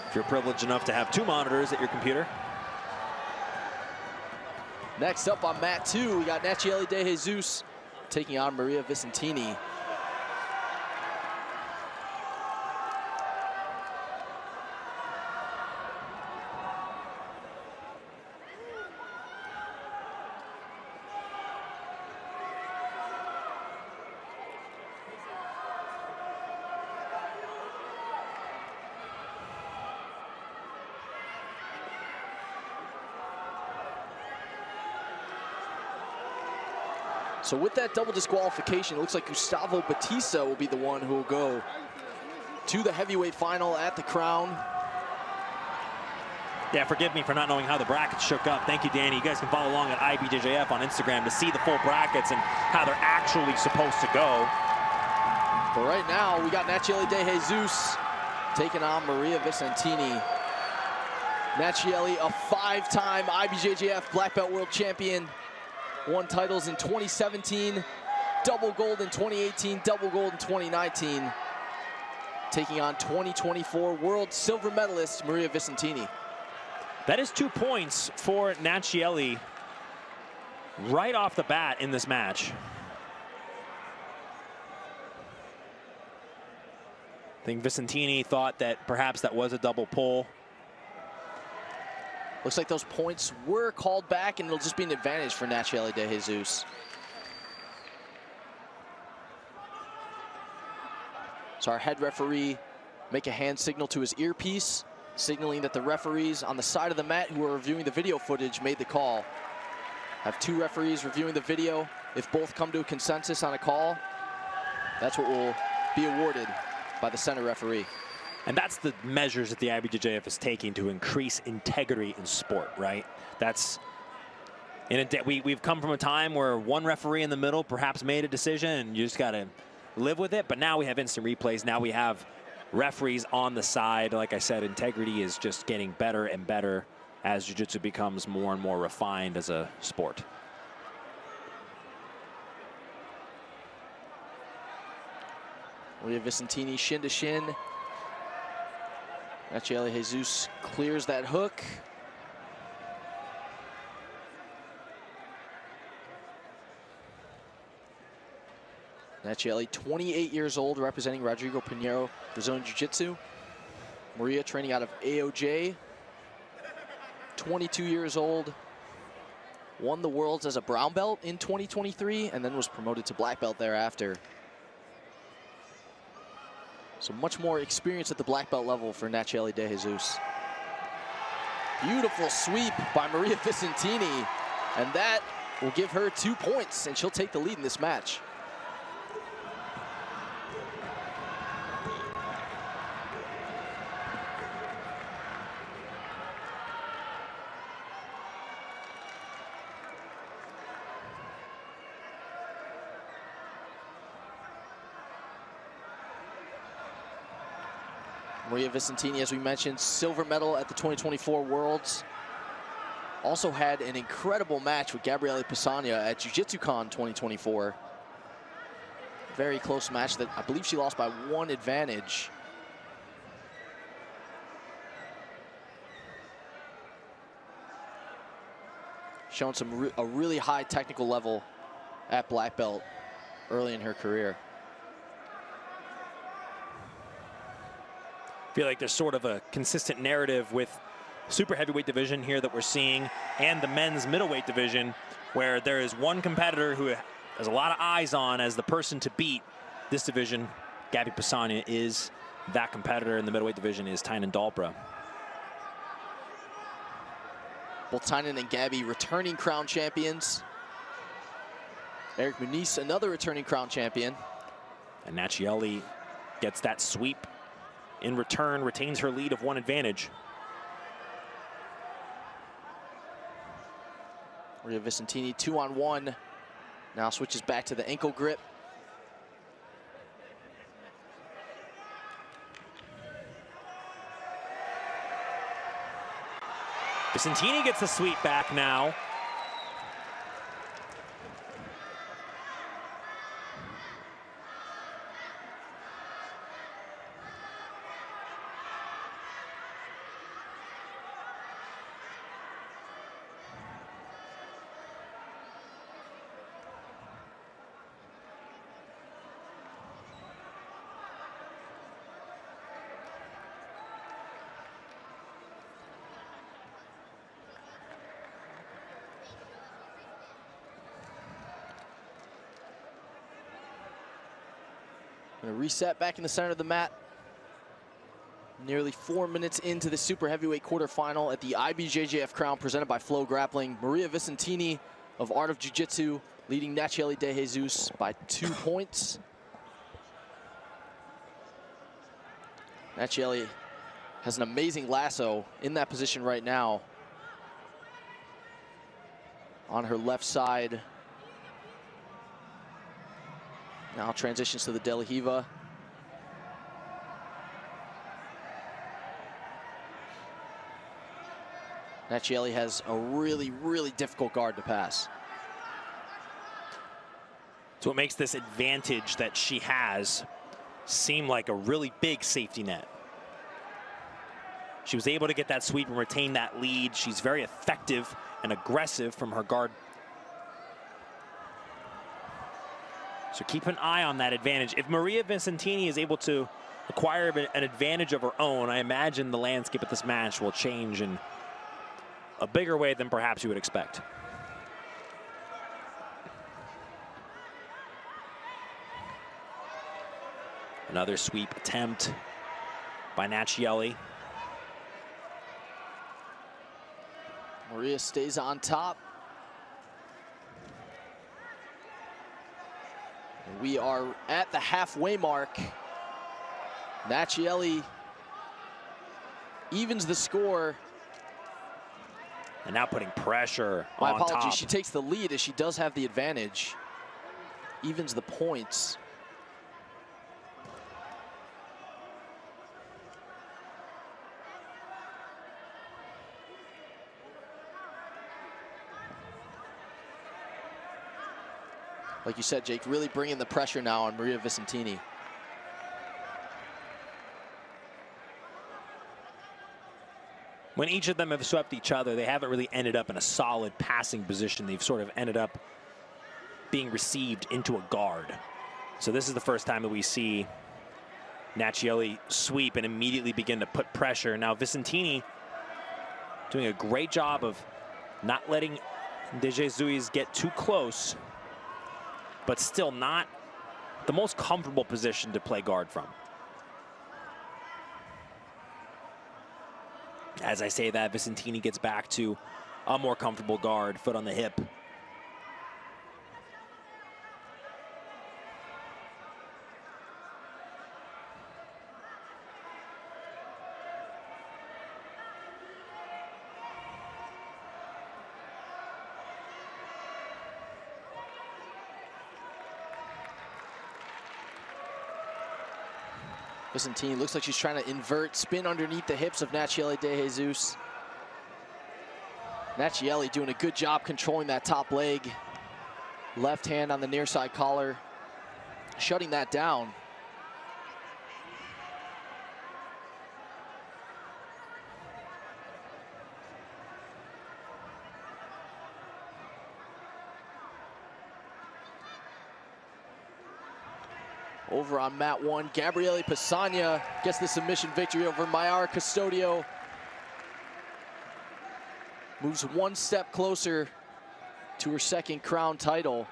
if you're privileged enough to have 2 monitors at your computer. Next up on mat 2, we got Nathiely de Jesus taking on Maria Vicentini. So with that double disqualification, it looks like Gustavo Batista will be the one who will go to the heavyweight final at the Crown. Yeah, forgive me for not knowing how the brackets shook up. Thank you, Danny. You guys can follow along at IBJJF on Instagram to see the full brackets and how they're actually supposed to go. But right now, we got Nathiely de Jesus taking on Maria Vicentini. Nathiely, a 5-time IBJJF Black Belt World Champion. Won titles in 2017, double gold in 2018, double gold in 2019. Taking on 2024 world silver medalist Maria Vicentini. That is 2 points for Nathiely right off the bat in this match. I think Vicentini thought that perhaps that was a double pull. Looks like those points were called back, and it'll just be an advantage for Nathiely de Jesus. So our head referee make a hand signal to his earpiece, signaling that the referees on the side of the mat who are reviewing the video footage made the call. Have 2 referees reviewing the video. If both come to a consensus on a call, that's what will be awarded by the center referee. And that's the measures that the IBJJF is taking to increase integrity in sport, right? That's, we've come from a time where one referee in the middle perhaps made a decision and you just got to live with it. But now we have instant replays. Now we have referees on the side. Like I said, integrity is just getting better and better as Jiu-Jitsu becomes more and more refined as a sport. Maria Vicentini shin to shin. Nathiely Jesus clears that hook. Nathiely, 28 years old, representing Rodrigo Pinheiro, Brazilian Jiu-Jitsu. Maria training out of AOJ, 22 years old. Won the Worlds as a brown belt in 2023 and then was promoted to black belt thereafter. So much more experience at the black belt level for Nathiely de Jesus. Beautiful sweep by Maria Vicentini, and that will give her 2 points, and she'll take the lead in this match. Maria Vicentini, as we mentioned, silver medal at the 2024 Worlds. Also had an incredible match with Gabriele Pisagna at Jiu-Jitsu-Con 2024. Very close match that I believe she lost by 1 advantage. Shown a really high technical level at black belt early in her career. I feel like there's sort of a consistent narrative with super heavyweight division here that we're seeing and the men's middleweight division, where there is one competitor who has a lot of eyes on as the person to beat this division. Gabby Pisagna is that competitor, and the middleweight division is Tynan Dalbra. Both Tynan and Gabby returning crown champions. Eric Muniz, another returning crown champion. And Nathiely gets that sweep in return, retains her lead of 1 advantage. Maria Vicentini 2-on-1. Now switches back to the ankle grip. Vicentini gets the sweep back now. Gonna reset back in the center of the mat. Nearly 4 minutes into the super heavyweight quarterfinal at the IBJJF crown presented by Flow Grappling. Maria Vicentini of Art of Jiu-Jitsu leading Nathiely De Jesus by 2 points. Nathiely has an amazing lasso in that position right now. On her left side. Now transitions to the De La Hiva. Nathiely has a really, really difficult guard to pass. So it makes this advantage that she has seem like a really big safety net. She was able to get that sweep and retain that lead. She's very effective and aggressive from her guard. So keep an eye on that advantage. If Maria Vicentini is able to acquire an advantage of her own, I imagine the landscape of this match will change in a bigger way than perhaps you would expect. Another sweep attempt by Nathiely. Maria stays on top. We are at the halfway mark. Nathiely evens the score. And now putting pressure My on apologies, top. she takes the lead as she does have the advantage. Evens the points. Like you said, Jake, really bringing the pressure now on Maria Vicentini. When each of them have swept each other, they haven't really ended up in a solid passing position. They've sort of ended up being received into a guard. So this is the first time that we see Nathiely sweep and immediately begin to put pressure. Now Vicentini doing a great job of not letting De Jesus get too close, but still not the most comfortable position to play guard from. As I say that, Vicentini gets back to a more comfortable guard, foot on the hip. Vicentini looks like she's trying to invert, spin underneath the hips of Nathiely De Jesus. Nathiely doing a good job controlling that top leg. Left hand on the near side collar, shutting that down. Over on mat 1, Gabriele Pisagna gets the submission victory over Mayara Custodio. Moves 1 step closer to her second crown title.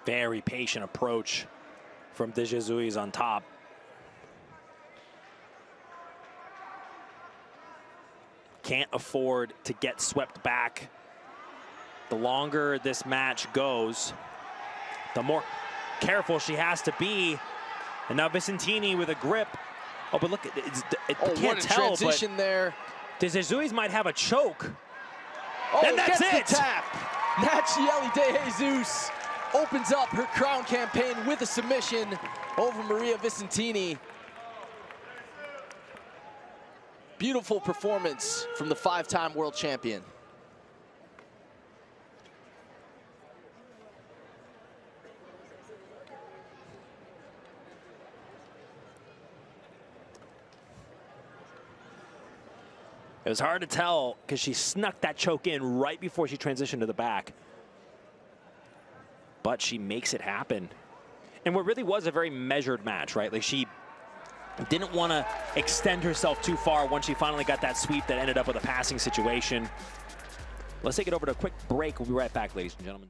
Very patient approach from De Jesus on top. Can't afford to get swept back. The longer this match goes, the more careful she has to be. And now Vicentini with a grip. Oh, but look, can't what a tell, transition there. De Jesus might have a choke. Oh, and that's gets it. the tap. Nathiely De Jesus opens up her crown campaign with a submission over Maria Vicentini. Beautiful performance from the 5-time world champion. It was hard to tell because she snuck that choke in right before she transitioned to the back. But she makes it happen. And what really was a very measured match, right? Like she Didn't want to extend herself too far once she finally got that sweep that ended up with a passing situation. Let's take it over to a quick break. We'll be right back, ladies and gentlemen.